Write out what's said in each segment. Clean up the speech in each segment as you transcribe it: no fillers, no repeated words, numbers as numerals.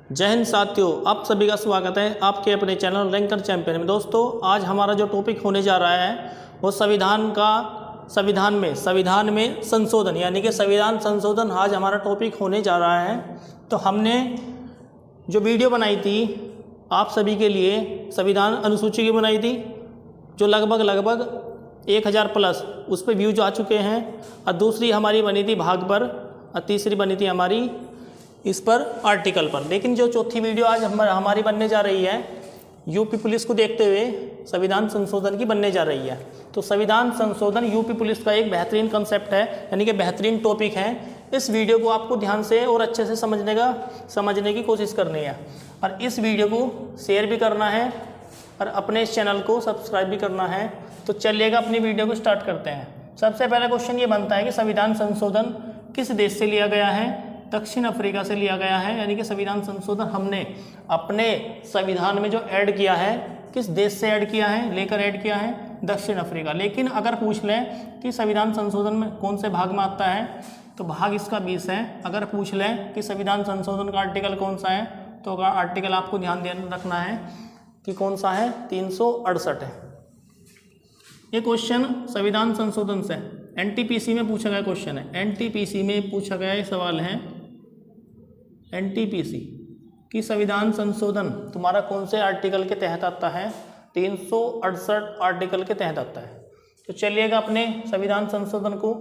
जय हिंद साथियों, आप सभी का स्वागत है आपके अपने चैनल रैंकर चैंपियन में। दोस्तों, आज हमारा जो टॉपिक होने जा रहा है वो संविधान में संशोधन यानी कि संविधान संशोधन आज हमारा टॉपिक होने जा रहा है। तो हमने जो वीडियो बनाई थी आप सभी के लिए संविधान अनुसूची की बनाई थी, जो लगभग 1000 प्लस उस पर व्यूज आ चुके हैं। और दूसरी हमारी बनी थी भाग पर, और तीसरी बनी थी हमारी इस पर आर्टिकल पर। लेकिन जो चौथी वीडियो आज हमारी बनने जा रही है यूपी पुलिस को देखते हुए संविधान संशोधन की बनने जा रही है। तो संविधान संशोधन यूपी पुलिस का एक बेहतरीन कंसेप्ट है, यानी कि बेहतरीन टॉपिक है। इस वीडियो को आपको ध्यान से और अच्छे से समझने की कोशिश करनी है, और इस वीडियो को शेयर भी करना है और अपने इस चैनल को सब्सक्राइब भी करना है। तो चलिएगा अपनी वीडियो को स्टार्ट करते हैं। सबसे पहला क्वेश्चन ये बनता है कि संविधान संशोधन किस देश से लिया गया है? दक्षिण अफ्रीका से लिया गया है। यानी कि संविधान संशोधन हमने अपने संविधान में जो ऐड किया है, किस देश से ऐड किया है? ऐड किया है दक्षिण अफ्रीका। लेकिन अगर पूछ लें कि संविधान संशोधन में कौन से भाग में आता है, तो भाग इसका 20 है। अगर पूछ लें कि संविधान संशोधन का आर्टिकल कौन सा है, तो आर्टिकल आपको ध्यान रखना है कि कौन सा है, 368 है। ये क्वेश्चन संविधान संशोधन से एनटीपीसी में पूछा गया क्वेश्चन है। एनटीपीसी में पूछा गया एक सवाल है, एनटीपीसी कि संविधान संशोधन तुम्हारा कौन से आर्टिकल के तहत आता है? 368 आर्टिकल के तहत आता है। तो चलिएगा अपने संविधान संशोधन को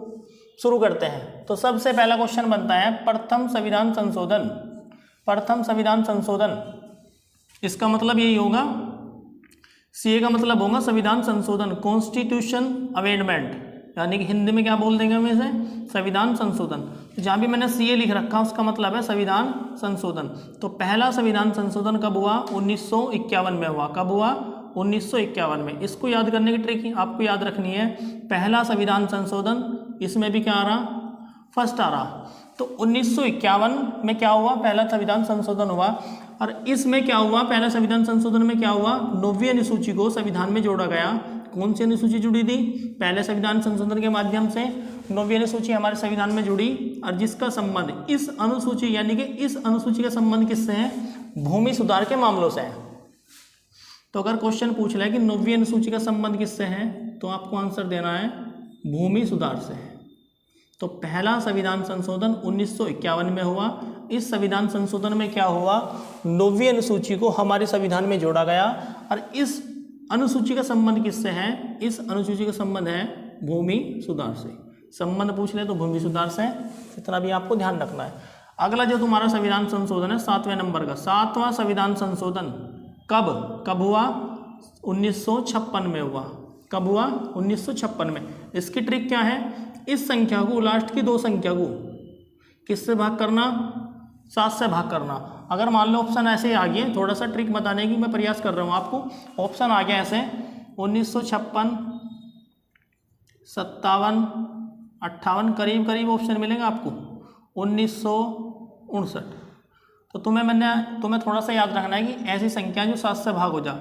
शुरू करते हैं। तो सबसे पहला क्वेश्चन बनता है प्रथम संविधान संशोधन। प्रथम संविधान संशोधन, इसका मतलब यही होगा, सीए का मतलब होगा संविधान संशोधन, कॉन्स्टिट्यूशन अमेंडमेंट, यानी कि हिंदी में क्या बोल देंगे हम इसे? संविधान संशोधन। जहाँ भी मैंने सीए लिख रखा उसका मतलब है संविधान संशोधन। तो पहला संविधान संशोधन कब हुआ? 1951 में हुआ। कब हुआ? 1951 में। इसको याद करने की ट्रिक आपको याद रखनी है। पहला संविधान संशोधन, इसमें भी क्या आ रहा? फर्स्ट आ रहा। तो 1951 में क्या हुआ? पहला संविधान संशोधन हुआ। और इसमें क्या हुआ? पहला संविधान संशोधन में क्या हुआ? 9वीं अनुसूची को संविधान में जोड़ा गया। कौन सी अनुसूची जुड़ी थी? पहले संविधान संशोधन के माध्यम से 9वीं अनुसूची हमारे संविधान में जुड़ी, और जिसका संबंध इस अनुसूची यानी कि इस अनुसूची का संबंध किससे है? भूमि सुधार के मामलों से है। तो अगर क्वेश्चन पूछ रहा है कि 9वीं अनुसूची का संबंध किससे है, तो आपको आंसर देना है भूमि सुधार से है। तो पहला संविधान संशोधन 1951 में हुआ। इस संविधान संशोधन में क्या हुआ? 9वीं अनुसूची को हमारे संविधान में जोड़ा गया, और इस अनुसूची का संबंध किससे है? इस अनुसूची का संबंध है भूमि सुधार से। संबंध पूछ ले तो भूमि सुधार से, इतना भी आपको ध्यान रखना है। अगला जो तुम्हारा संविधान संशोधन है 7वें नंबर का, 7वां संविधान संशोधन कब हुआ? 1956 में हुआ। कब हुआ? 1956 में। इसकी ट्रिक क्या है? इस संख्या को, लास्ट की 2 संख्या को किससे भाग करना? 7 से भाग करना। अगर मान लो ऑप्शन ऐसे ही आ गए, थोड़ा सा ट्रिक बताने की मैं प्रयास कर रहा हूँ आपको। ऑप्शन आ गया ऐसे 1956, 57, 58, करीब ऑप्शन मिलेगा आपको 1959। तो तुम्हें थोड़ा सा याद रखना है कि ऐसी संख्या जो 7 से भाग हो जा,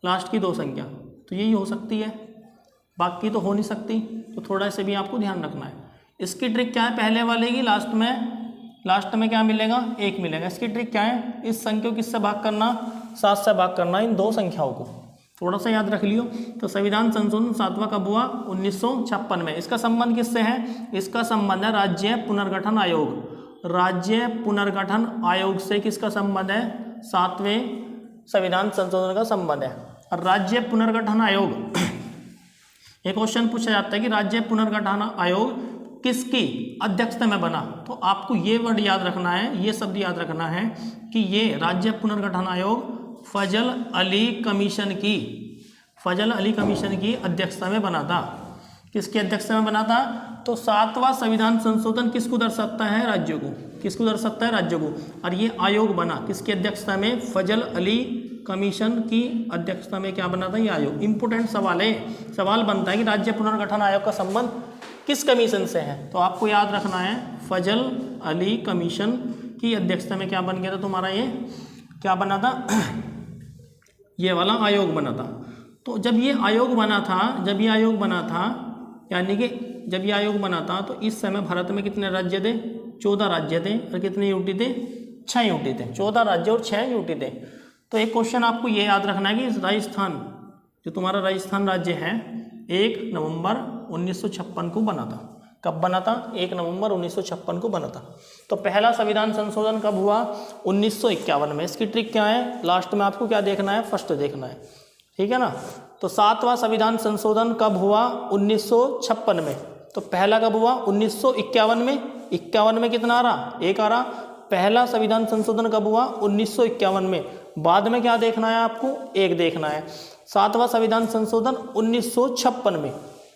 लास्ट की 2 संख्या, तो यही हो सकती है, बाकी तो हो नहीं सकती। तो थोड़ा इसे भी आपको ध्यान रखना है। इसकी ट्रिक क्या है? पहले वाले की लास्ट में क्या मिलेगा? 1 मिलेगा। इसकी ट्रिक क्या है? इस संख्या को किससे भाग करना? 7 से भाग करना, इन 2 संख्याओं को थोड़ा सा याद रख लियो। तो संविधान संशोधन 7वां कब हुआ? 1956 में। इसका संबंध किससे है? इसका संबंध है राज्य पुनर्गठन आयोग। राज्य पुनर्गठन आयोग से किसका संबंध है? 7वें संविधान संशोधन का संबंध है। और राज्य पुनर्गठन आयोग, एक क्वेश्चन पूछा जाता है कि राज्य पुनर्गठन आयोग किसकी अध्यक्षता में बना? तो आपको ये वर्ड याद रखना है, ये शब्द याद रखना है कि ये राज्य पुनर्गठन आयोग फजल अली कमीशन की अध्यक्षता में बना था। किसकी अध्यक्षता में बना था? तो 7वां संविधान संशोधन किसको दर्शाता है? राज्यों को। किसको दर्शाता है? राज्यों को। और ये आयोग बना किसकी अध्यक्षता में? फजल अली कमीशन की अध्यक्षता में क्या बना था? ये आयोग। इंपोर्टेंट सवाल है। सवाल बनता है कि राज्य पुनर्गठन आयोग का संबंध किस कमीशन से है? तो आपको याद रखना है फजल अली कमीशन की अध्यक्षता में क्या बन गया था तुम्हारा? ये क्या बना था? ये वाला आयोग बना था। तो जब ये आयोग बना था, यानी कि जब ये आयोग बना था, तो इस समय भारत में कितने राज्य थे? 14 राज्य थे। और कितने यूटी थे? 6 यूटी थे, 14 राज्य और 6 यूटी थे। तो एक क्वेश्चन आपको ये याद रखना है कि राजस्थान, जो तुम्हारा राजस्थान राज्य है, 1 नवंबर 1956 को बना था। कब बना था? 1 नवंबर 1956 को बना था। तो पहला संविधान संशोधन कब हुआ? 1951 में। इसकी ट्रिक क्या है? लास्ट में आपको क्या देखना है? फर्स्ट देखना है, ठीक है ना। तो 7वां संविधान संशोधन कब हुआ? 1956 में। तो पहला कब हुआ? 1951 में। 51 में कितना आ रहा? 1 आ रहा। पहला संविधान संशोधन कब हुआ? 1951 में। बाद में क्या देखना है आपको? 1 देखना है। 7वां संविधान संशोधन 1956 में।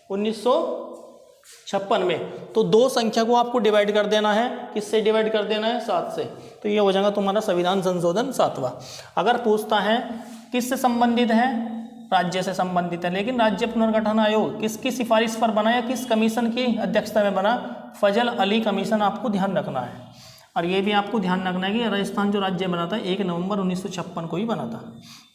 1956 में। तो 2 संख्या को आपको डिवाइड कर देना है। किससे डिवाइड कर देना है? 7 से। तो ये हो जाएगा तुम्हारा संविधान संशोधन 7वां। अगर पूछता है किससे संबंधित है? राज्य से संबंधित है। लेकिन राज्य पुनर्गठन आयोग किसकी सिफारिश पर बना या किस कमीशन की अध्यक्षता में बना? फजल अली कमीशन आपको ध्यान रखना है। और ये भी आपको ध्यान रखना है कि राजस्थान जो राज्य बना था 1 नवंबर 1956 को ही बना था।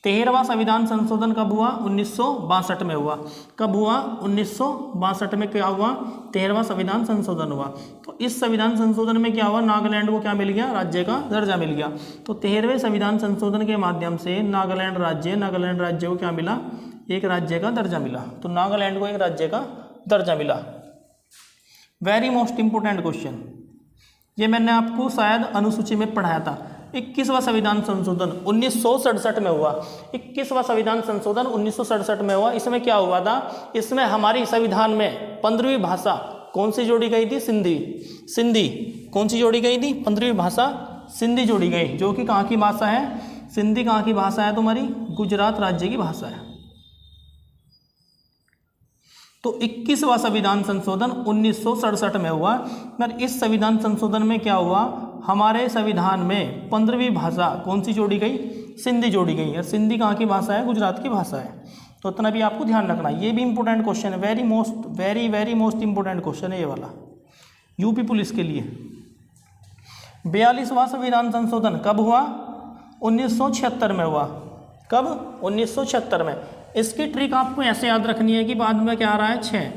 13वां संविधान संशोधन कब हुआ? 1962 में हुआ। कब हुआ? 1962 में क्या हुआ? 13वां संविधान संशोधन हुआ। तो इस संविधान संशोधन में क्या हुआ? नागालैंड को क्या मिल गया? राज्य का दर्जा मिल गया। तो 13वें संविधान संशोधन के माध्यम से नागालैंड राज्य को क्या मिला? एक राज्य का दर्जा मिला। तो नागालैंड को एक राज्य का दर्जा मिला। वेरी मोस्ट इंपोर्टेंट क्वेश्चन, ये मैंने आपको शायद अनुसूची में पढ़ाया था। 21वां संविधान संशोधन 1967 में हुआ। 21वां संविधान संशोधन 1967 में हुआ। इसमें क्या हुआ था? इसमें हमारी संविधान में 15वीं भाषा कौन सी जोड़ी गई थी? सिंधी। कौन सी जोड़ी गई थी? 15वीं भाषा सिंधी जोड़ी गई, जो कि कहाँ की भाषा है? सिंधी कहाँ की भाषा है? तुम्हारी गुजरात राज्य की भाषा है। तो 21वां संविधान संशोधन 1967 में हुआ। पर इस संविधान संशोधन में क्या हुआ? हमारे संविधान में 15वीं भाषा कौन सी जोड़ी गई? सिंधी जोड़ी गई। और सिंधी कहाँ की भाषा है? गुजरात की भाषा है। तो इतना भी आपको ध्यान रखना। ये भी इंपॉर्टेंट क्वेश्चन है, वेरी मोस्ट इंपॉर्टेंट क्वेश्चन है ये वाला, यूपी पुलिस के लिए। 42वां संविधान संशोधन कब हुआ? 1976 में हुआ। कब? 1976 में। इसकी ट्रिक आपको ऐसे याद रखनी है कि बाद में क्या आ रहा है? 6।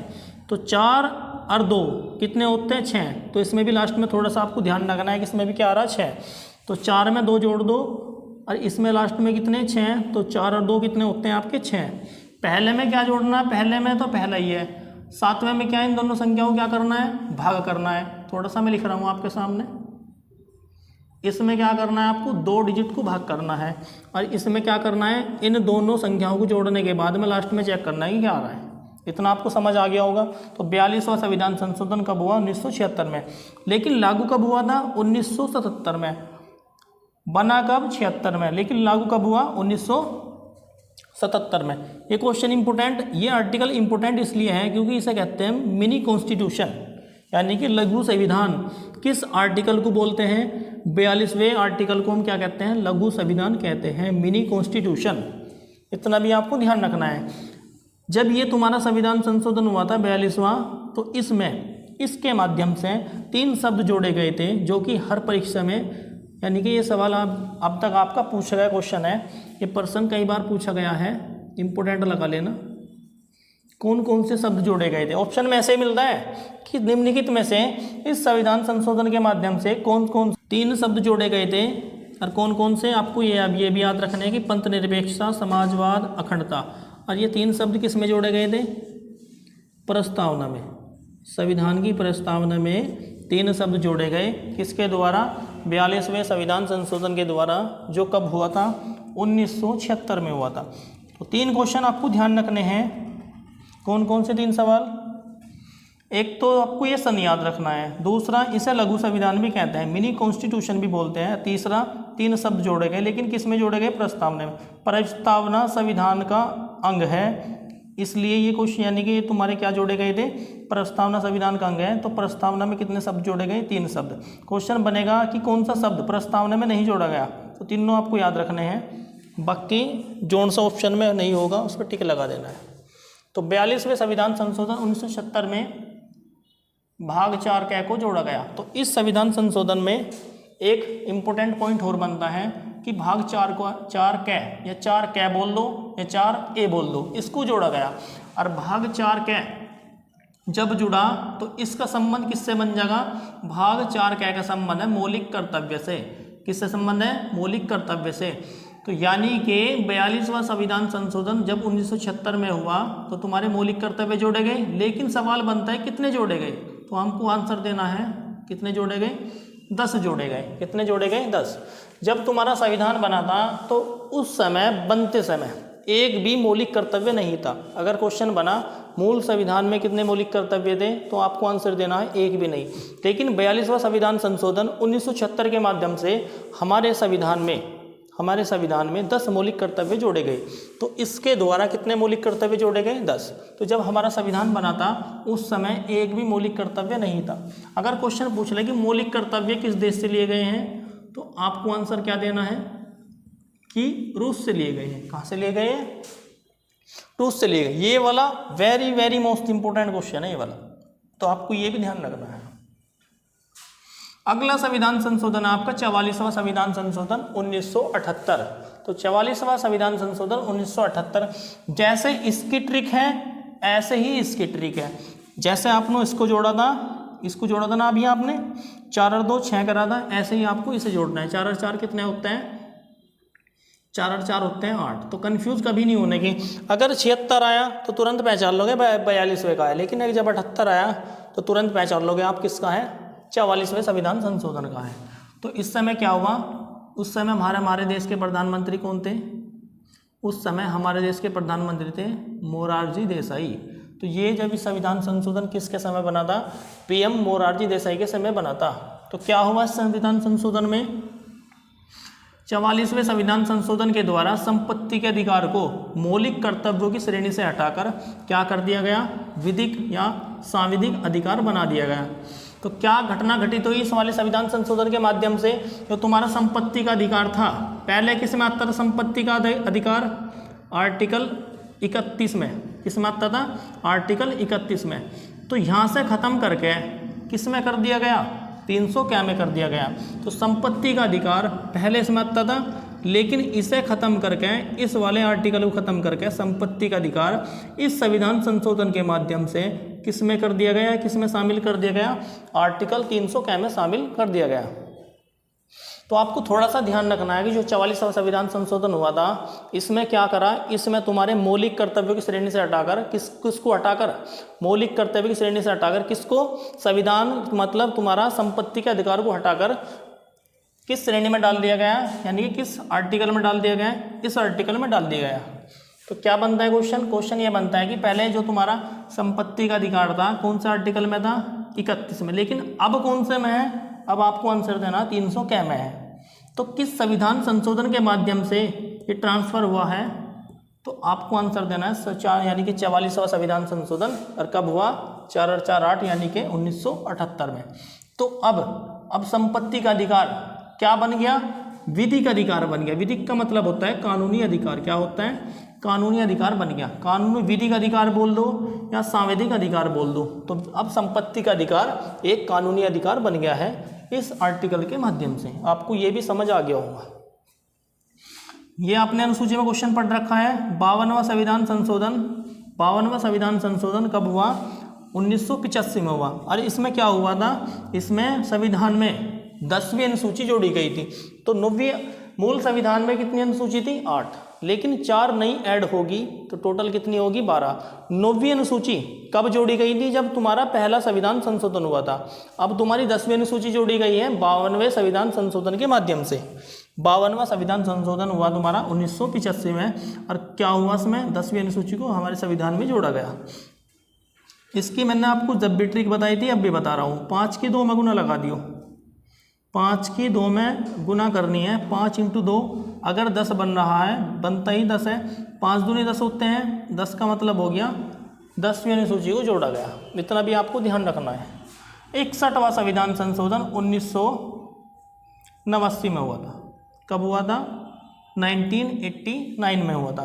तो 4 और 2 कितने होते हैं? 6। तो इसमें भी लास्ट में थोड़ा सा आपको ध्यान रखना है कि इसमें भी क्या आ रहा है? 6। तो 4 में 2 जोड़ दो और इसमें लास्ट में कितने? 6। तो 4 और 2 कितने होते हैं आपके? 6। पहले में क्या जोड़ना है? पहले में तो पहला ही है। 7वें में क्या? इन दोनों संख्याओं को क्या करना है? भाग करना है। थोड़ा सा मैं लिख रहा हूँ आपके सामने। इसमें क्या करना है आपको? 2 डिजिट को भाग करना है। और इसमें क्या करना है? इन दोनों संख्याओं को जोड़ने के बाद में लास्ट में चेक करना है कि क्या आ रहा है। इतना आपको समझ आ गया होगा। तो 42वां संविधान संशोधन कब हुआ? 1976 में। लेकिन लागू कब हुआ था? 1977 में। बना कब? 76 में। लेकिन लागू कब हुआ? 1977 में। ये क्वेश्चन इंपोर्टेंट, ये आर्टिकल इंपोर्टेंट इसलिए है क्योंकि इसे कहते हैं मिनी कॉन्स्टिट्यूशन, यानी कि लघु संविधान। किस आर्टिकल को बोलते हैं? 42वें आर्टिकल को हम क्या कहते हैं? लघु संविधान कहते हैं, मिनी कॉन्स्टिट्यूशन। इतना भी आपको ध्यान रखना है। जब ये तुम्हारा संविधान संशोधन हुआ था 42वां, तो इसमें इसके माध्यम से 3 शब्द जोड़े गए थे, जो कि हर परीक्षा में, यानी कि ये सवाल अब तक आपका पूछा गया क्वेश्चन है, ये प्रश्न कई बार पूछा गया है, इंपोर्टेंट लगा लेना। कौन कौन से शब्द जोड़े गए थे? ऑप्शन में ऐसे मिलता है कि निम्नलिखित में से इस संविधान संशोधन के माध्यम से कौन कौन 3 शब्द जोड़े गए थे और कौन कौन से? आपको ये भी याद रखने हैं कि पंथ निरपेक्षता, समाजवाद, अखंडता। और ये 3 शब्द किस में जोड़े गए थे? प्रस्तावना में। संविधान की प्रस्तावना में 3 शब्द जोड़े गए। किसके द्वारा? 42वें संविधान संशोधन के द्वारा, जो कब हुआ था? 1976 में हुआ था। तो 3 क्वेश्चन आपको ध्यान रखने हैं। कौन कौन से 3 सवाल? एक तो आपको ये सन याद रखना है, दूसरा इसे लघु संविधान भी कहते हैं, मिनी कॉन्स्टिट्यूशन भी बोलते हैं, तीसरा 3 शब्द जोड़े गए। लेकिन किस में जोड़े गए? प्रस्तावना में। प्रस्तावना संविधान का अंग है, इसलिए ये क्वेश्चन, यानी कि ये तुम्हारे क्या जोड़े गए थे? प्रस्तावना संविधान का अंग है। तो प्रस्तावना में कितने शब्द जोड़े गए? 3 शब्द। क्वेश्चन बनेगा कि कौन सा शब्द प्रस्तावना में नहीं जोड़ा गया? तो तीनों आपको याद रखने हैं। बाकी जोन सा ऑप्शन में नहीं होगा, उस पर टिक लगा देना है। तो 42वें संविधान संशोधन 1976 में भाग 4 क को जोड़ा गया। तो इस संविधान संशोधन में एक इम्पोर्टेंट पॉइंट और बनता है कि भाग 4 को 4 क या 4 क बोल दो या 4 ए बोल दो, इसको जोड़ा गया। और भाग 4 क जब जुड़ा तो इसका संबंध किससे बन जाएगा? भाग 4 क का संबंध है मौलिक कर्तव्य से, किससे संबंध है? मौलिक कर्तव्य से। तो यानी कि 42वां संविधान संशोधन जब 1976 में हुआ तो तुम्हारे मौलिक कर्तव्य जोड़े गए, लेकिन सवाल बनता है कितने जोड़े गए? तो हमको आंसर देना है कितने जोड़े गए? 10 जोड़े गए। कितने जोड़े गए? 10। जब तुम्हारा संविधान बना था तो उस समय बनते समय एक भी मौलिक कर्तव्य नहीं था। अगर क्वेश्चन बना मूल संविधान में कितने मौलिक कर्तव्य थे तो आपको आंसर देना है एक भी नहीं। लेकिन 42वां संविधान संशोधन 1976 के माध्यम से हमारे संविधान में 10 मौलिक कर्तव्य जोड़े गए। तो इसके द्वारा कितने मौलिक कर्तव्य जोड़े गए? 10। तो जब हमारा संविधान बना था उस समय एक भी मौलिक कर्तव्य नहीं था। अगर क्वेश्चन पूछ ले कि मौलिक कर्तव्य किस देश से लिए गए हैं तो आपको आंसर क्या देना है कि रूस से लिए गए हैं। कहाँ से लिए गए हैं? रूस से लिए गए। ये वाला very very most important question है ये वाला, तो आपको ये भी ध्यान रखना है। अगला संविधान संशोधन आपका 44वां संविधान संशोधन 1978। तो 44वां संविधान संशोधन 1978 जैसे इसकी ट्रिक है ऐसे ही इसकी ट्रिक है। जैसे आपने इसको जोड़ा था ना अभी आपने 4 और 2 6 करा था, ऐसे ही आपको इसे जोड़ना है। 4 और 4 कितने होते हैं? 4 और 4 होते हैं 8। तो कंफ्यूज कभी नहीं होने की। अगर 76 आया तो तुरंत पहचान लोगे 42वें का है, लेकिन अगर जब 78 आया तो तुरंत पहचान लोगे आप किसका है? 44वें संविधान संशोधन का है। तो इस समय क्या हुआ? उस समय हमारे देश के प्रधानमंत्री कौन थे? उस समय हमारे देश के प्रधानमंत्री थे मोरारजी देसाई। तो ये जब इस संविधान संशोधन किसके समय बना था? पीएम मोरारजी देसाई के समय बना था। तो क्या हुआ इस संविधान संशोधन में? 44वें संविधान संशोधन के द्वारा संपत्ति के अधिकार को मौलिक कर्तव्यों की श्रेणी से हटाकर क्या कर दिया गया? विधिक या सांविधिक अधिकार बना दिया गया। तो क्या घटना घटित हुई इस वाले संविधान संशोधन के माध्यम से? जो तुम्हारा संपत्ति का अधिकार था पहले किस में आता था? संपत्ति का अधिकार आर्टिकल 31 में। किस में आता था? आर्टिकल 31 में। तो यहाँ से खत्म करके किस में कर दिया गया? 300 क्या में कर दिया गया। तो संपत्ति का अधिकार पहले इसमें आता था, लेकिन इसे खत्म करके इस वाले आर्टिकल को खत्म करके संपत्ति का अधिकार इस संविधान संशोधन के माध्यम से किस में कर दिया गया? किस में शामिल कर दिया गया? आर्टिकल 300 क्या में शामिल कर दिया गया। तो आपको थोड़ा सा ध्यान रखना है कि जो 44वां संविधान संशोधन हुआ था इसमें क्या करा? इसमें तुम्हारे मौलिक कर्तव्यों की श्रेणी से हटाकर किसको हटाकर? मौलिक कर्तव्य की श्रेणी से हटाकर किसको? संविधान मतलब तुम्हारा संपत्ति के अधिकार को हटाकर किस श्रेणी में डाल दिया गया? यानी कि किस आर्टिकल में डाल दिया गया? इस आर्टिकल में डाल दिया गया। तो क्या बनता है क्वेश्चन ये बनता है कि पहले जो तुम्हारा संपत्ति का अधिकार था कौन सा आर्टिकल में था? 31 में। लेकिन अब कौन से में है? अब आपको आंसर देना 300 क्या में है। तो किस संविधान संशोधन के माध्यम से ये ट्रांसफर हुआ है? तो आपको आंसर देना है 4 यानी कि 44वां संविधान संशोधन। और कब हुआ? 4 और 4 8 यानी कि 1978 में। तो अब संपत्ति का अधिकार क्या बन गया? विधिक अधिकार बन गया। विधिक का मतलब होता है कानूनी अधिकार। क्या होता है? कानूनी अधिकार बन गया। कानूनी विधिक अधिकार बोल दो या सांविधिक अधिकार बोल दो। तो अब संपत्ति का अधिकार एक कानूनी अधिकार बन गया है इस आर्टिकल के माध्यम से। आपको ये भी समझ आ गया होगा। ये आपने अनुसूची में क्वेश्चन पढ़ रखा है। 52वां संविधान संशोधन 52वां संविधान संशोधन कब हुआ? 1985 में हुआ। और इसमें क्या हुआ था? इसमें संविधान में 10वीं अनुसूची जोड़ी गई थी। तो 9वीं मूल संविधान में कितनी अनुसूची थी? 8, लेकिन 4 नई ऐड होगी तो टोटल कितनी होगी? 12। 9वीं अनुसूची कब जोड़ी गई थी? जब तुम्हारा पहला संविधान संशोधन हुआ था। अब तुम्हारी 10वीं अनुसूची जोड़ी गई है 52वें संविधान संशोधन के माध्यम से। 52वां संविधान संशोधन हुआ तुम्हारा 1985 में। और क्या हुआ इसमें? 10वीं अनुसूची को हमारे संविधान में जोड़ा गया। इसकी मैंने आपको जब भी ट्रिक बताई थी अब भी बता रहा हूँ। 5 की 2 में गुना लगा दियो। 5 की 2 में गुना करनी है। 5 × 2 अगर 10 बन रहा है, बनता ही 10 है। 5 दूनी 10 होते हैं। 10 का मतलब हो गया 10वीं अनुसूची को जोड़ा गया। इतना भी आपको ध्यान रखना है। 61वां संविधान संशोधन 1989 में हुआ था। कब हुआ था? 1989 में हुआ था।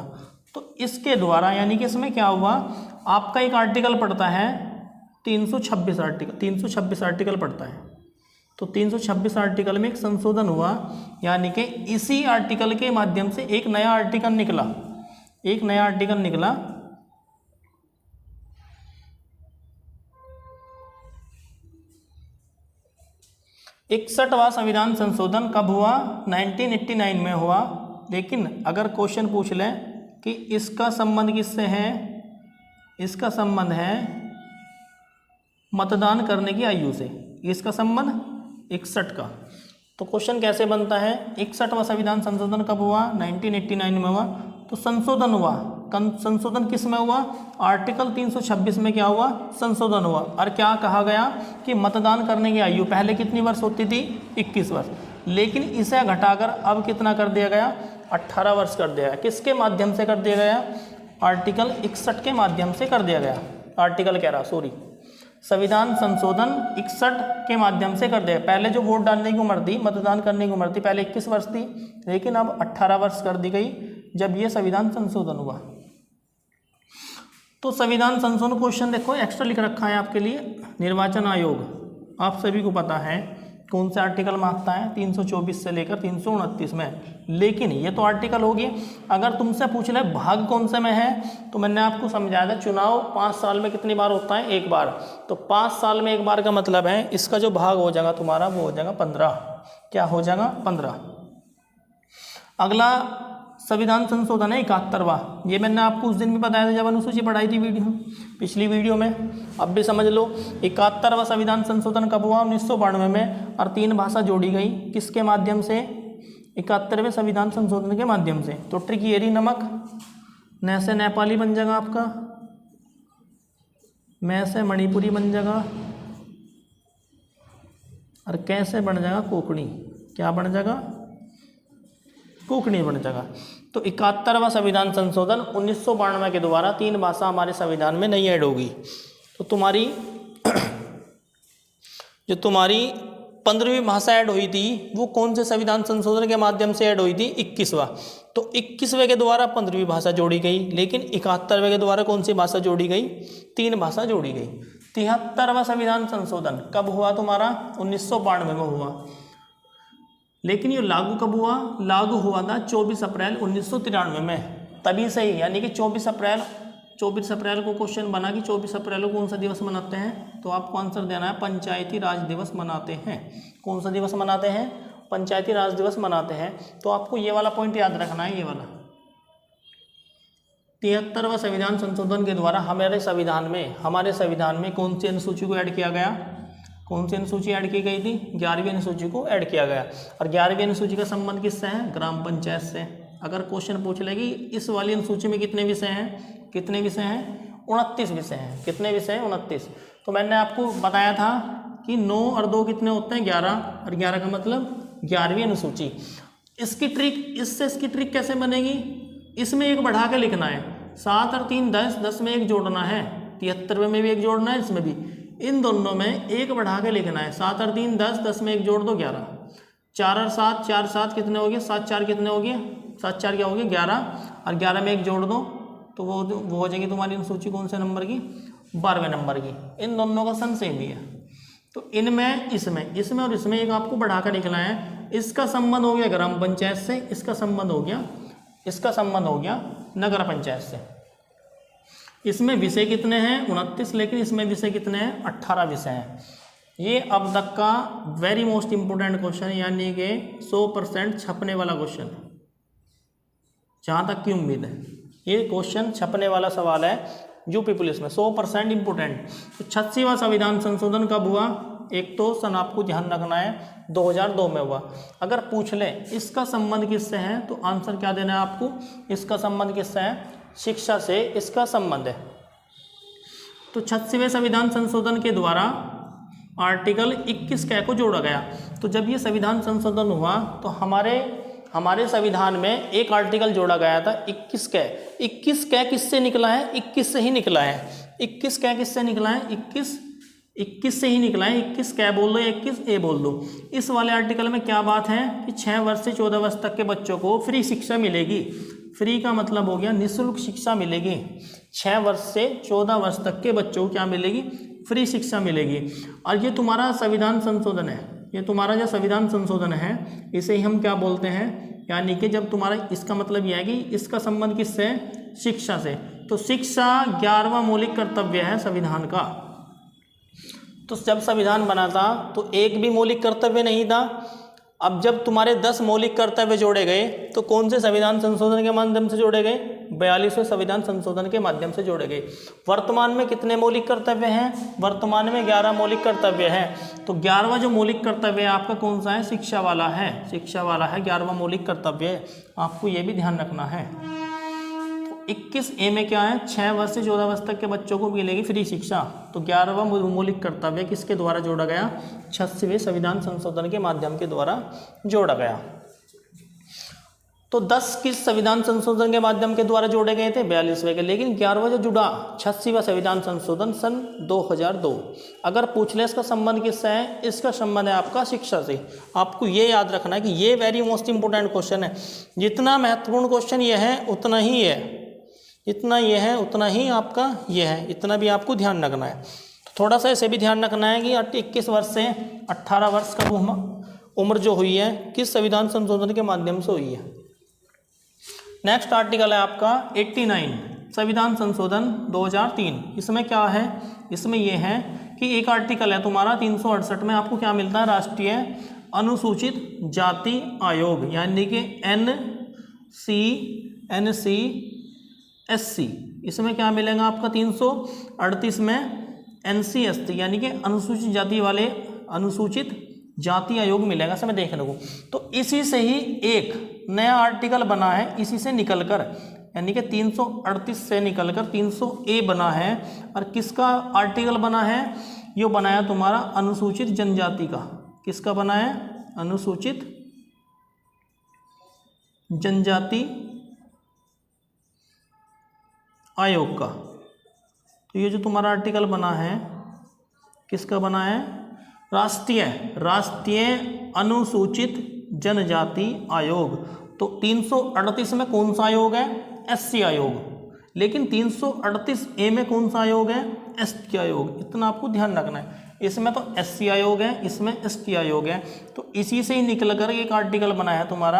तो इसके द्वारा यानी कि इसमें क्या हुआ? आपका एक आर्टिकल पड़ता है 326 आर्टिकल पड़ता है। तो 326 आर्टिकल में एक संशोधन हुआ, यानी कि इसी आर्टिकल के माध्यम से एक नया आर्टिकल निकला। 61वां संविधान संशोधन कब हुआ? 1989 में हुआ। लेकिन अगर क्वेश्चन पूछ ले कि इसका संबंध किससे है, इसका संबंध है मतदान करने की आयु से। इसका संबंध 61 का, तो क्वेश्चन कैसे बनता है? 61वां संविधान संशोधन कब हुआ? 1989 में हुआ। तो संशोधन हुआ, संशोधन किस में हुआ? आर्टिकल 326 में क्या हुआ? संशोधन हुआ। और क्या कहा गया कि मतदान करने की आयु पहले कितनी वर्ष होती थी? 21 वर्ष। लेकिन इसे घटाकर अब कितना कर दिया गया? 18 वर्ष कर दिया गया। किसके माध्यम से कर दिया गया? आर्टिकल 61 के माध्यम से कर दिया गया। आर्टिकल कह रहा, सॉरी, संविधान संशोधन 61 के माध्यम से कर दिया। पहले जो वोट डालने की उम्र थी, मतदान करने की उम्र थी, पहले 21 वर्ष थी, लेकिन अब 18 वर्ष कर दी गई जब ये संविधान संशोधन हुआ। तो संविधान संशोधन क्वेश्चन देखो एक्स्ट्रा लिख रखा है आपके लिए। निर्वाचन आयोग आप सभी को पता है कौन से आर्टिकल मांगता है? 324 से लेकर 329 में। लेकिन ये तो आर्टिकल हो गए। अगर तुमसे पूछ ले भाग कौन से में है, तो मैंने आपको समझाया था चुनाव 5 साल में कितनी बार होता है? 1 बार। तो 5 साल में 1 बार का मतलब है इसका जो भाग हो जाएगा तुम्हारा वो हो जाएगा 15। क्या हो जाएगा? 15। अगला संविधान संशोधन है 71वां। ये मैंने आपको उस दिन भी बताया था जब अनुसूची पढ़ाई थी पिछली वीडियो में। अब भी समझ लो 71वां संविधान संशोधन कब हुआ? 1992 में। और 3 भाषा जोड़ी गई किसके माध्यम से? 71वें संविधान संशोधन के माध्यम से। तो ट्रिकियरी नमक, न से नेपाली बन जाएगा आपका, मैं से मणिपुरी बन जाएगा, और कैसे बन जाएगा? कोंकणी। क्या बन जाएगा? कोंकणी बन जाएगा। तो 71वां संविधान संशोधन 1992 के द्वारा 3 भाषा हमारे संविधान में नहीं ऐड होगी। तो तुम्हारी जो तुम्हारी 15वीं भाषा ऐड हुई थी वो कौन से संविधान संशोधन के माध्यम से ऐड हुई थी? 21वां। तो 21वें के द्वारा 15वीं भाषा जोड़ी गई। लेकिन 71वें के द्वारा कौन सी भाषा जोड़ी गई? 3 भाषा जोड़ी गई। 73वां संविधान संशोधन कब हुआ तुम्हारा? 1992 में हुआ। लेकिन ये लागू कब हुआ? लागू हुआ था 24 अप्रैल 1993 में। तभी से ही, यानी कि 24 अप्रैल को क्वेश्चन बना कि 24 अप्रैल को कौन सा दिवस मनाते हैं? तो आपको आंसर देना है पंचायती राज दिवस मनाते हैं। कौन सा दिवस मनाते हैं? पंचायती राज दिवस मनाते हैं। तो आपको ये वाला पॉइंट याद रखना है, ये वाला। 73वां संविधान संशोधन के द्वारा हमारे संविधान में कौन सी अनुसूची को ऐड किया गया? कौन सी अनुसूची ऐड की गई थी? 11वीं अनुसूची को ऐड किया गया। और 11वीं अनुसूची का संबंध किससे है? ग्राम पंचायत से। अगर क्वेश्चन पूछ लेगी इस वाली अनुसूची में कितने विषय हैं? कितने विषय हैं? 29 विषय हैं। कितने विषय हैं? 29। तो मैंने आपको बताया था कि 9 और 2 कितने होते हैं? 11। और 11 का मतलब 11वीं अनुसूची। इसकी ट्रिक कैसे बनेगी? इसमें 1 बढ़ा के लिखना है। 7 और 3 10, 10 में 1 जोड़ना है। 73वें में भी 1 जोड़ना है, इसमें भी। इन दोनों में 1 बढ़ा के लिखना है। 7 और 3 10, 10 में 1 जोड़ दो 11। 4 और 7, 4 7 कितने हो गए? 7 4 कितने हो गए? 7 4 क्या हो गया? 11। और 11 में 1 जोड़ दो तो वो हो जाएगी तुम्हारी अनुसूची कौन से नंबर की? 12वें नंबर की। इन दोनों का सन सेम ही है। तो इनमें इसमें और इसमें 1 आपको बढ़ा कर लिखना है। इसका संबंध हो गया ग्राम पंचायत से, इसका संबंध हो गया नगर पंचायत से। इसमें विषय कितने हैं? 29। लेकिन इसमें विषय कितने हैं? 18 विषय हैं। ये अब तक का वेरी मोस्ट इंपोर्टेंट क्वेश्चन, यानी कि 100% छपने वाला क्वेश्चन, जहाँ तक की उम्मीद है ये क्वेश्चन छपने वाला सवाल है यूपी पुलिस में, 100% इंपोर्टेंट। तो 86वां संविधान संशोधन कब हुआ? एक तो सन आपको ध्यान रखना है 2002 में हुआ। अगर पूछ ले इसका संबंध किससे है तो आंसर क्या देना है आपको? इसका संबंध किससे है? शिक्षा से इसका संबंध है। तो 86वें संविधान संशोधन के द्वारा आर्टिकल 21 कै को जोड़ा गया। तो जब ये संविधान संशोधन हुआ तो हमारे संविधान में एक आर्टिकल जोड़ा गया था 21 कै। 21 कै किससे निकला है? 21 से ही निकला है। 21 कै किससे निकला है? 21 से ही निकला है। 21 कै बोल दो, 21 ए बोल दो। इस वाले आर्टिकल में क्या बात है कि 6 वर्ष से 14 वर्ष तक के बच्चों को फ्री शिक्षा मिलेगी। फ्री का मतलब हो गया निःशुल्क शिक्षा मिलेगी। 6 वर्ष से 14 वर्ष तक के बच्चों को क्या मिलेगी? फ्री शिक्षा मिलेगी। और ये तुम्हारा संविधान संशोधन है, ये तुम्हारा जो संविधान संशोधन है इसे ही हम क्या बोलते हैं? यानी कि जब तुम्हारा इसका मतलब यह है कि इसका संबंध किससे है? शिक्षा से। तो शिक्षा 11वां मौलिक कर्तव्य है संविधान का। तो जब संविधान बना था तो एक भी मौलिक कर्तव्य नहीं था। अब जब तुम्हारे 10 मौलिक कर्तव्य जोड़े गए तो कौन से संविधान संशोधन के माध्यम से जोड़े गए? 42वें संविधान संशोधन के माध्यम से जोड़े गए। वर्तमान में कितने मौलिक कर्तव्य हैं? वर्तमान में 11 मौलिक कर्तव्य हैं। तो 11वां जो मौलिक कर्तव्य है आपका कौन सा है? शिक्षा वाला है। शिक्षा वाला है 11वां मौलिक कर्तव्य है, आपको ये भी ध्यान रखना है। 21A में क्या है? 6 वर्ष से 14 वर्ष तक के बच्चों को मिलेगी फ्री शिक्षा। तो 11वां मौलिक कर्तव्य किसके द्वारा जोड़ा गया? 86वें संविधान संशोधन के माध्यम के द्वारा जोड़ा गया। तो 10 किस संविधान संशोधन के माध्यम के द्वारा जोड़े गए थे? 42वें के। लेकिन 11वां जो जुड़ा 86वां संविधान संशोधन सन 2002। अगर पूछ ले इसका संबंध किससे है? इसका संबंध है आपका शिक्षा से। आपको ये याद रखना है कि ये वेरी मोस्ट इंपोर्टेंट क्वेश्चन है। जितना महत्वपूर्ण क्वेश्चन ये है उतना ही है, इतना ये है उतना ही आपका ये है, इतना भी आपको ध्यान रखना है। तो थोड़ा सा इसे भी ध्यान रखना है कि 21 वर्ष से 18 वर्ष का उम्र जो हुई है किस संविधान संशोधन के माध्यम से हुई है। नेक्स्ट आर्टिकल है आपका 89 संविधान संशोधन 2003। इसमें क्या है? इसमें यह है कि एक आर्टिकल है तुम्हारा 368 में आपको क्या मिलता है? राष्ट्रीय अनुसूचित जाति आयोग, यानी कि NCSC। इसमें क्या मिलेगा आपका? 338 में NCST यानी कि अनुसूचित जाति वाले अनुसूचित जाति आयोग मिलेगा। समय देखने को तो इसी से ही एक नया आर्टिकल बना है, इसी से निकलकर, यानी कि 338 से निकलकर 300A बना है। और किसका आर्टिकल बना है? यो बनाया तुम्हारा अनुसूचित जनजाति का। किसका बना है? अनुसूचित जनजाति आयोग का। तो ये जो तुम्हारा आर्टिकल बना है किसका बना है? राष्ट्रीय अनुसूचित जनजाति आयोग। तो 338 में कौन सा आयोग है? SC आयोग। लेकिन 338A में कौन सा आयोग है? ST आयोग। इतना आपको ध्यान रखना है। इसमें तो SC आयोग है, इसमें ST आयोग है। तो इसी से ही निकल कर एक आर्टिकल बना है तुम्हारा।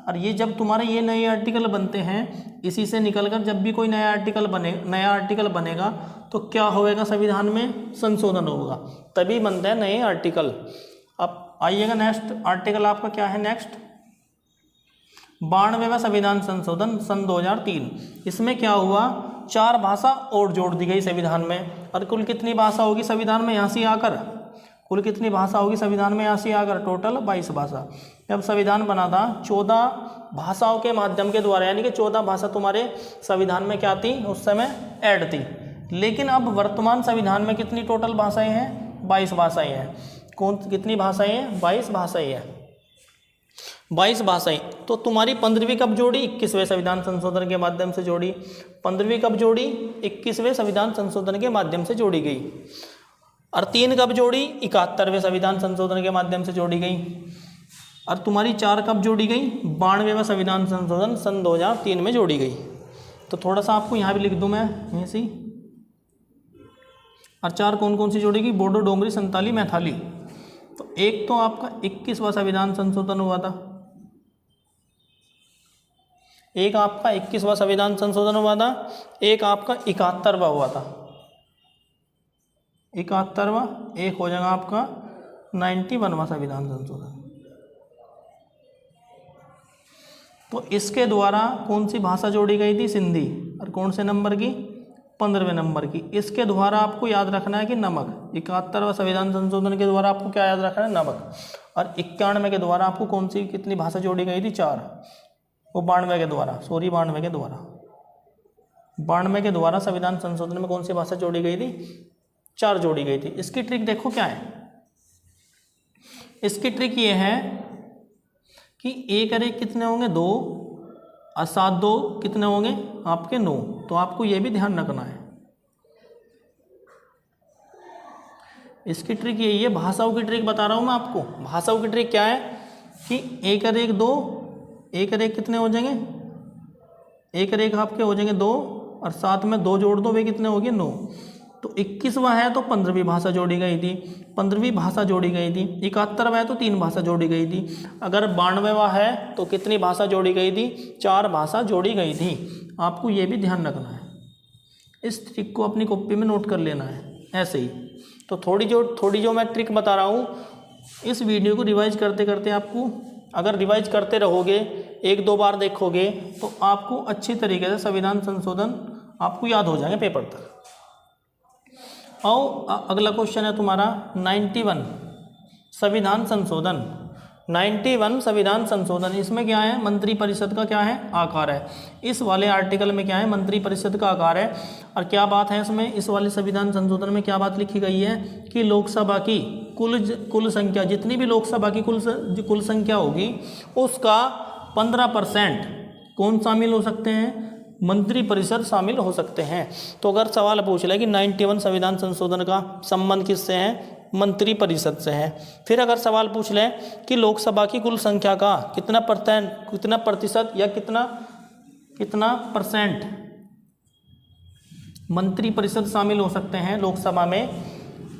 और ये जब तुम्हारे ये नए आर्टिकल बनते हैं, इसी से निकलकर जब भी कोई नया आर्टिकल बनेगा तो क्या होएगा? संविधान में संशोधन होगा, तभी बनते हैं नए आर्टिकल। अब आइएगा नेक्स्ट आर्टिकल आपका क्या है? नेक्स्ट 92वां संविधान संशोधन सन 2003। इसमें क्या हुआ? 4 भाषा और जोड़ दी गई संविधान में। और कुल कितनी भाषा होगी संविधान में यहाँ से आकर? कुल कितनी भाषा होगी संविधान में यहाँ से आकर? टोटल 22 भाषा। जब संविधान बना था 14 भाषाओं के माध्यम के द्वारा, यानी कि 14 भाषा तुम्हारे संविधान में क्या थी? उस समय ऐड थी। लेकिन अब वर्तमान संविधान में कितनी टोटल भाषाएं हैं? 22 भाषाएं हैं। कितनी भाषाएं हैं? 22 भाषाएं हैं। 22 भाषाएं। तो तुम्हारी 15वीं कब जोड़ी? 21वें संविधान संशोधन के माध्यम से जोड़ी। 15वीं कब जोड़ी? 21वें संविधान संशोधन के माध्यम से जोड़ी गई। और 3 कब जोड़ी? 71वें संविधान संशोधन के माध्यम से जोड़ी गई। और तुम्हारी 4 कब जोड़ी गई? 92वां संविधान संशोधन सन 2003 में जोड़ी गई। तो थोड़ा सा आपको यहाँ भी लिख दूँ मैं यहीं से। और 4 कौन कौन सी जोड़ेगी? बोडो, डोंगरी, संताली, मैथाली। तो एक तो आपका 21वां संविधान संशोधन हुआ था, एक आपका 21वां संविधान संशोधन हुआ था, एक आपका 71वां हुआ था। 71वां, एक हो जाएगा आपका 91वां संविधान संशोधन। तो इसके द्वारा कौन सी भाषा जोड़ी गई थी? सिंधी। और कौन से नंबर की? 15वें नंबर की। इसके द्वारा आपको याद रखना है कि नमक। 71वां संविधान संशोधन के द्वारा आपको क्या याद रखना है? नमक। और 91 के द्वारा आपको कौन सी कितनी भाषा जोड़ी गई थी? 4। वो 92 के द्वारा, 92 के द्वारा, 92 के द्वारा संविधान संशोधन में कौन सी भाषा जोड़ी गई थी? 4 जोड़ी गई थी। इसकी ट्रिक देखो क्या है। इसकी ट्रिक ये है कि 1 और 1 कितने होंगे? 2। और 7 2 कितने होंगे? आपके 9। तो आपको ये भी ध्यान रखना है। इसकी ट्रिक यही है। भाषाओं की ट्रिक बता रहा हूँ मैं आपको। भाषाओं की ट्रिक क्या है कि 1 और 1 2, 1 और 1 कितने हो जाएंगे? 1 और 1 आपके हो जाएंगे 2, और साथ में 2 जोड़ दो, वे कितने हो गए? 9। तो 21वां है तो 15वीं भाषा जोड़ी गई थी, 15वीं भाषा जोड़ी गई थी। 71वां है तो 3 भाषा जोड़ी गई थी। अगर 92वां है तो कितनी भाषा जोड़ी गई थी? 4 भाषा जोड़ी गई थी। आपको ये भी ध्यान रखना है। इस ट्रिक को अपनी कॉपी में नोट कर लेना है ऐसे ही। तो थोड़ी जो मैं ट्रिक बता रहा हूँ, इस वीडियो को रिवाइज करते करते आपको, अगर रिवाइज करते रहोगे, 1-2 बार देखोगे, तो आपको अच्छी तरीके से संविधान संशोधन आपको याद हो जाएंगे पेपर तक। और अगला क्वेश्चन है तुम्हारा 91 संविधान संशोधन। 91 संविधान संशोधन, इसमें क्या है, मंत्रिपरिषद का क्या है, आकार है। इस वाले आर्टिकल में क्या है, मंत्रिपरिषद का आकार है। और क्या बात है इसमें, इस वाले संविधान संशोधन में क्या बात लिखी गई है कि लोकसभा की कुल संख्या, जितनी भी लोकसभा की कुल संख्या होगी उसका 15% कौन शामिल हो सकते हैं, मंत्रिपरिषद शामिल हो सकते हैं। तो अगर सवाल पूछ ले कि 91 संविधान संशोधन का संबंध किससे है, मंत्रिपरिषद से है। फिर अगर सवाल पूछ ले कि लोकसभा की कुल संख्या का कितना प्रतिशत या कितना परसेंट मंत्रिपरिषद शामिल हो सकते हैं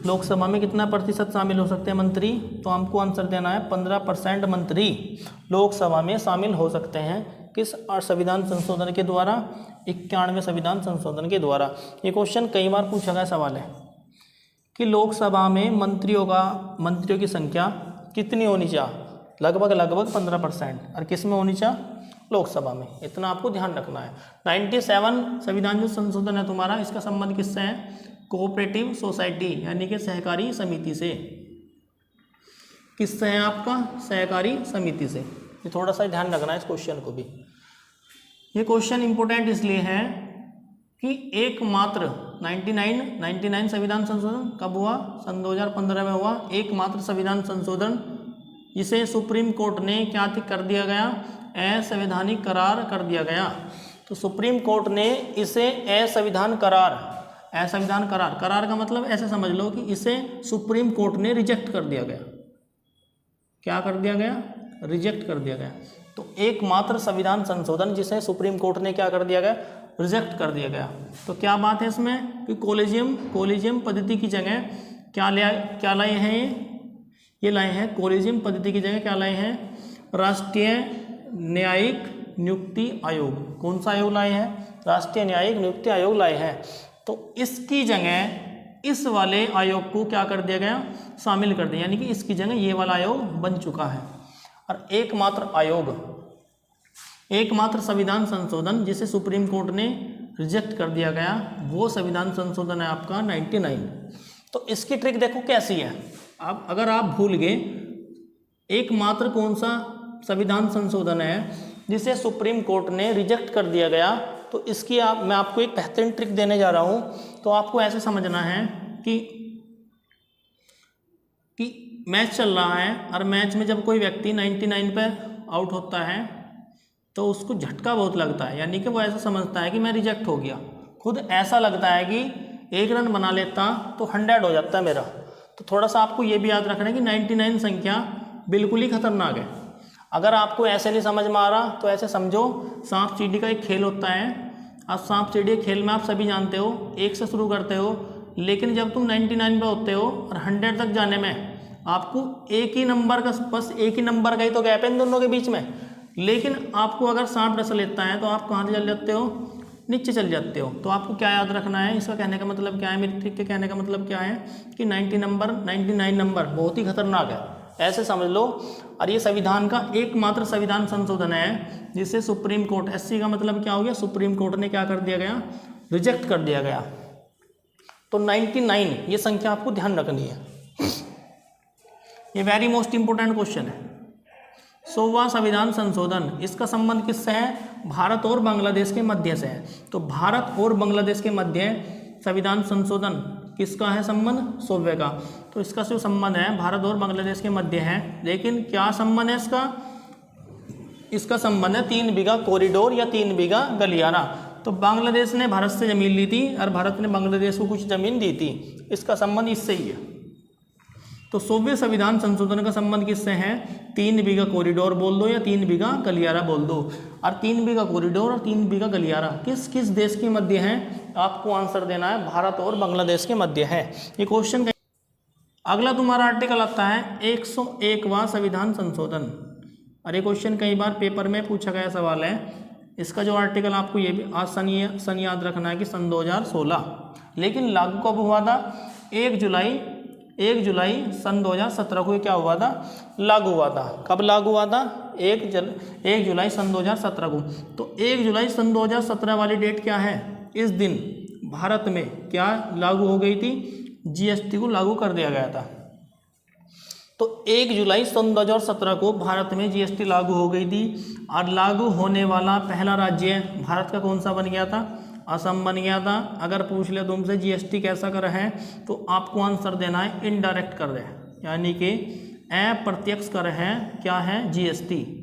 लोकसभा में कितना प्रतिशत शामिल हो सकते हैं मंत्री, तो हमको आंसर देना है 15% मंत्री लोकसभा में शामिल हो सकते हैं। किस संविधान संशोधन के द्वारा, 91वें संविधान संशोधन के द्वारा। ये क्वेश्चन कई बार पूछा गया सवाल है कि लोकसभा में मंत्रियों की संख्या कितनी होनी चाहिए, लगभग 15%, और किस में होनी चाहिए, लोकसभा में। इतना आपको ध्यान रखना है। 97 संविधान जो संशोधन है तुम्हारा, इसका संबंध किससे है, कोऑपरेटिव सोसाइटी यानी कि सहकारी समिति से। किससे है आपका, सहकारी समिति से। ये थोड़ा सा ध्यान रखना है इस क्वेश्चन को भी। ये क्वेश्चन इंपॉर्टेंट इसलिए है कि एकमात्र 99 संविधान संशोधन कब हुआ, सन 2015 में हुआ। एकमात्र संविधान संशोधन जिसे सुप्रीम कोर्ट ने क्या कर दिया गया, असंवैधानिक करार कर दिया गया। तो सुप्रीम कोर्ट ने इसे असंविधान करार का मतलब ऐसे समझ लो कि इसे सुप्रीम कोर्ट ने रिजेक्ट कर दिया गया। क्या कर दिया गया, रिजेक्ट कर दिया गया। तो एकमात्र संविधान संशोधन जिसे सुप्रीम कोर्ट ने क्या कर दिया गया, रिजेक्ट कर दिया गया। तो क्या बात है इसमें कि कोलिजियम पद्धति की जगह क्या लाए हैं, ये लाए हैं कोलिजियम पद्धति की जगह क्या लाए हैं, राष्ट्रीय न्यायिक नियुक्ति आयोग। कौन सा आयोग लाए हैं, राष्ट्रीय न्यायिक नियुक्ति आयोग लाए हैं। तो इसकी जगह इस वाले आयोग को क्या कर दिया गया, शामिल कर दिया, यानी कि इसकी जगह ये वाला आयोग बन चुका है। और एकमात्र संविधान संशोधन जिसे सुप्रीम कोर्ट ने रिजेक्ट कर दिया गया, वो संविधान संशोधन है आपका 99। तो इसकी ट्रिक देखो कैसी है। अब अगर आप भूल गए एकमात्र कौन सा संविधान संशोधन है जिसे सुप्रीम कोर्ट ने रिजेक्ट कर दिया गया, तो इसकी मैं आपको एक बेहतरीन ट्रिक देने जा रहा हूँ। तो आपको ऐसे समझना है कि मैच चल रहा है, और मैच में जब कोई व्यक्ति 99 पे आउट होता है तो उसको झटका बहुत लगता है, यानी कि वो ऐसा समझता है कि मैं रिजेक्ट हो गया। खुद ऐसा लगता है कि 1 रन बना लेता तो 100 हो जाता है मेरा। तो थोड़ा सा आपको ये भी याद रखना है कि 99 संख्या बिल्कुल ही खतरनाक है। अगर आपको ऐसे नहीं समझ में आ रहा तो ऐसे समझो, सांप सीढ़ी का एक खेल होता है। अब सांप सीढ़ी खेल में आप सभी जानते हो, 1 से शुरू करते हो, लेकिन जब तुम 99 पे होते हो और 100 तक जाने में आपको एक ही नंबर का ही तो गैप है इन दोनों के बीच में। लेकिन आपको अगर सांप डस लेता है तो आप कहाँ चल जाते हो, नीचे चल जाते हो। तो आपको क्या याद रखना है, इसका कहने का मतलब क्या है, मेरी ट्रिक के कहने का मतलब क्या है कि 99 नंबर बहुत ही खतरनाक है, ऐसे समझ लो। और ये संविधान का एकमात्र संविधान संशोधन है जिसे सुप्रीम कोर्ट, SC का मतलब क्या हो गया, सुप्रीम कोर्ट ने क्या कर दिया गया, रिजेक्ट कर दिया गया। तो 99 ये संख्या आपको ध्यान रखनी है, ये वेरी मोस्ट इंपोर्टेंट क्वेश्चन है। 100वां संविधान संशोधन, इसका संबंध किससे है, भारत और बांग्लादेश के मध्य से है। तो भारत और बांग्लादेश के मध्य संविधान संशोधन किसका है संबंध, 100वें का। तो इसका जो संबंध है भारत और बांग्लादेश के मध्य है, लेकिन क्या संबंध है इसका संबंध है 3 बीघा कॉरिडोर या 3 बीघा गलियारा। तो बांग्लादेश ने भारत से ज़मीन ली थी और भारत ने बांग्लादेश को कुछ ज़मीन दी थी, इसका संबंध इससे ही है। तो 100वें संविधान संशोधन का संबंध किससे है, 3 बीघा कॉरिडोर बोल दो या 3 बीघा गलियारा बोल दो। और 3 बीघा कॉरिडोर और 3 बीघा गलियारा किस किस देश के मध्य है, आपको आंसर देना है, भारत और बांग्लादेश के मध्य है। ये क्वेश्चन। अगला तुम्हारा आर्टिकल आता है 101वां संविधान संशोधन। और ये क्वेश्चन कई बार पेपर में पूछा गया सवाल है। इसका जो आर्टिकल आपको ये भी आज सन याद रखना है कि सन 2016, लेकिन लागू कब हुआ था, 1 जुलाई 1 जुलाई सन 2017 को ये क्या हुआ था, लागू हुआ था। कब लागू हुआ था, 1 जुलाई सन 2017 को। तो 1 जुलाई सन 2017 वाली डेट क्या है, इस दिन भारत में क्या लागू हो गई थी, जीएसटी को लागू कर दिया गया था। तो 1 जुलाई सन 2017 को भारत में जीएसटी लागू हो गई थी और लागू होने वाला पहला राज्य भारत का कौन सा बन गया था, असम बन गया था। अगर पूछ ले तुमसे जीएसटी कैसा कर है तो आपको आंसर देना है इनडायरेक्ट कर है, यानी कि अप्रत्यक्ष कर है, क्या है, जीएसटी।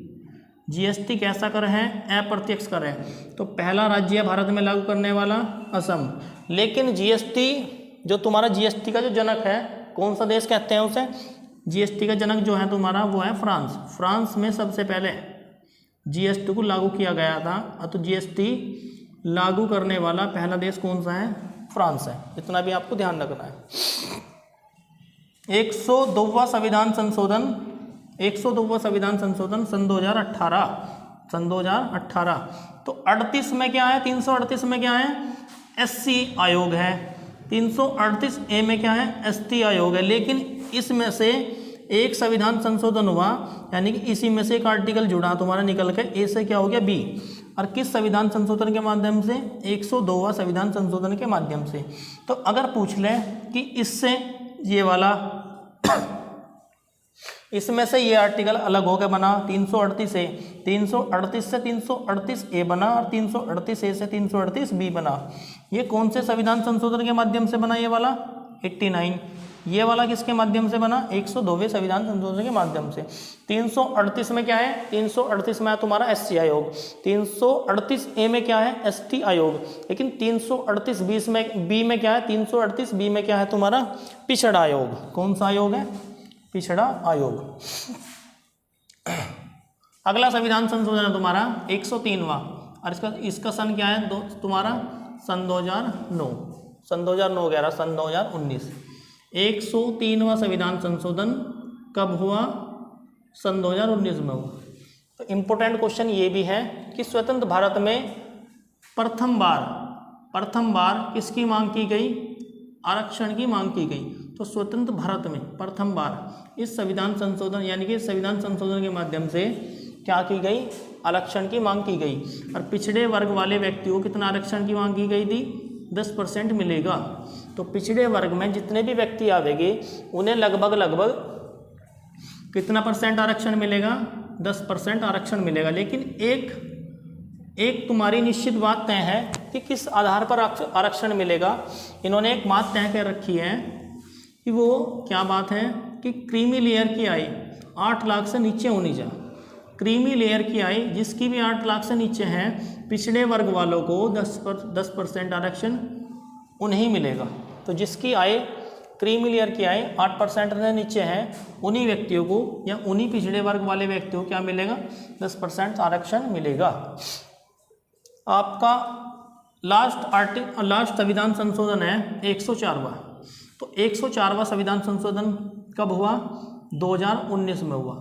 जीएसटी कैसा कर है, अप्रत्यक्ष कर है। तो पहला राज्य भारत में लागू करने वाला असम। लेकिन जीएसटी जो तुम्हारा जीएसटी का जो जनक है, कौन सा देश कहते हैं उसे, जीएसटी का जनक जो है तुम्हारा वो है फ्रांस। फ्रांस में सबसे पहले जीएसटी को लागू किया गया था। तो जीएसटी लागू करने वाला पहला देश कौन सा है, फ्रांस है। इतना भी आपको ध्यान रखना है। 102वां संविधान संशोधन, 102वां संविधान संशोधन सन 2018। तो 38 में क्या है, 338 में क्या है, एससी आयोग है। 338 ए में क्या है, एसटी आयोग है। लेकिन इसमें से एक संविधान संशोधन हुआ, यानी कि इसी में से एक आर्टिकल जुड़ा तुम्हारा निकल के, ए से क्या हो गया, बी। और किस संविधान संशोधन के माध्यम से, 102वां संविधान संशोधन के माध्यम से। तो अगर पूछ ले कि इससे ये वाला इसमें से ये आर्टिकल अलग होकर बना 338 ए, 338 से 338 ए बना और 338 ए से 338 बी बना। ये कौन से संविधान संशोधन के माध्यम से बना, ये वाला 89। ये वाला किसके माध्यम से बना, 102वें संविधान संशोधन के माध्यम से। 338 में क्या है, 338 में है तुम्हारा एससी आयोग। 338 ए में क्या है, एसटी आयोग। लेकिन 338 बी में क्या है, 338 बी में क्या है तुम्हारा, पिछड़ा आयोग। कौन सा आयोग है, पिछड़ा आयोग। अगला संविधान संशोधन है तुम्हारा 103वां, और इसका सन क्या है तुम्हारा, सन 2009, सन 2009 11 सन 2019। 103वां संविधान संशोधन कब हुआ, सन 2019 में हुआ। तो इम्पोर्टेंट क्वेश्चन ये भी है कि स्वतंत्र भारत में प्रथम बार किसकी मांग की गई, आरक्षण की मांग की गई। तो स्वतंत्र भारत में प्रथम बार इस संविधान संशोधन, यानी कि संविधान संशोधन के माध्यम से क्या की गई, आरक्षण की मांग की गई। और पिछड़े वर्ग वाले व्यक्तियों को कितना आरक्षण की मांग की गई थी, 10% मिलेगा। तो पिछड़े वर्ग में जितने भी व्यक्ति आवेंगे उन्हें लगभग कितना परसेंट आरक्षण मिलेगा, 10% आरक्षण मिलेगा। लेकिन एक तुम्हारी निश्चित बात तय है कि किस आधार पर आरक्षण मिलेगा। इन्होंने एक बात तय कर रखी है कि वो क्या बात है कि क्रीमी लेयर की आय 8 लाख से नीचे होनी चाहिए। क्रीमी लेयर की आय जिसकी भी 8 लाख से नीचे है, पिछड़े वर्ग वालों को 10% आरक्षण उन्हें मिलेगा। तो जिसकी आय क्रीमी लेयर की आय 8% से नीचे है, उन्हीं व्यक्तियों को या उन्हीं पिछड़े वर्ग वाले व्यक्तियों को क्या मिलेगा, 10% आरक्षण मिलेगा। आपका लास्ट संविधान संशोधन है 104वां। तो 104वां संविधान संशोधन कब हुआ, 2019 में हुआ।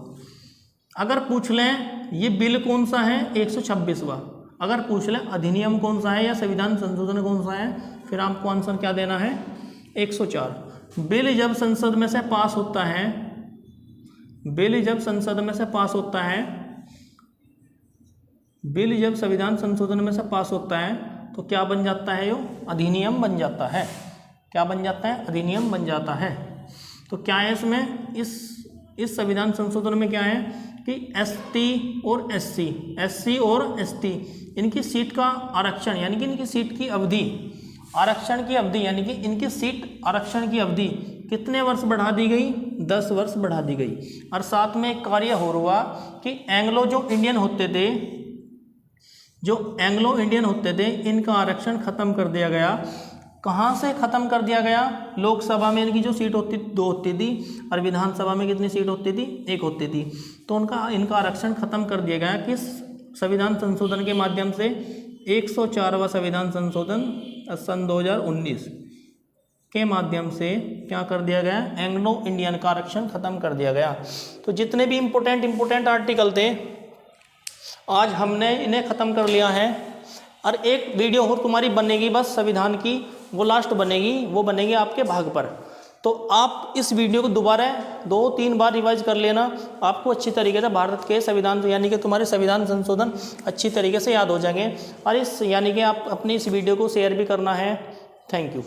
अगर पूछ लें ये बिल कौन सा है, 126वां। अगर पूछ लें अधिनियम कौन सा है या संविधान संशोधन कौन सा है, फिर आपको आंसर क्या देना है, 104। बिल जब संसद में से पास होता है, बिल जब संसद में से पास होता है, बिल जब संविधान संशोधन में से पास होता है तो क्या बन जाता है, यो अधिनियम बन जाता है। क्या बन जाता है, अधिनियम बन जाता है। तो क्या है इसमें, इस संविधान संशोधन में क्या है कि एसटी और एससी और एसटी इनकी सीट का आरक्षण, यानी कि इनकी सीट की अवधि, आरक्षण की अवधि, यानी कि इनकी सीट आरक्षण की अवधि कितने वर्ष बढ़ा दी गई, 10 वर्ष बढ़ा दी गई। और साथ में एक कार्य हो रहा कि एंग्लो इंडियन होते थे, इनका आरक्षण खत्म कर दिया गया। कहाँ से खत्म कर दिया गया, लोकसभा में इनकी जो सीट होती 2 होती थी और विधानसभा में कितनी सीट होती थी, 1 होती थी। तो इनका आरक्षण खत्म कर दिया गया किस संविधान संशोधन के माध्यम से, 104वां संविधान संशोधन सन 2019 के माध्यम से क्या कर दिया गया, एंग्लो इंडियन का आरक्षण खत्म कर दिया गया। तो जितने भी इम्पोर्टेंट आर्टिकल थे आज हमने इन्हें ख़त्म कर लिया है। और एक वीडियो और तुम्हारी बनेगी बस संविधान की, वो लास्ट बनेगी, वो बनेगी आपके भाग पर। तो आप इस वीडियो को दोबारा 2-3 बार रिवाइज कर लेना, आपको अच्छी तरीके से भारत के संविधान यानी कि तुम्हारे संविधान संशोधन अच्छी तरीके से याद हो जाएंगे। और इस यानी कि आप अपनी इस वीडियो को शेयर भी करना है। Thank you.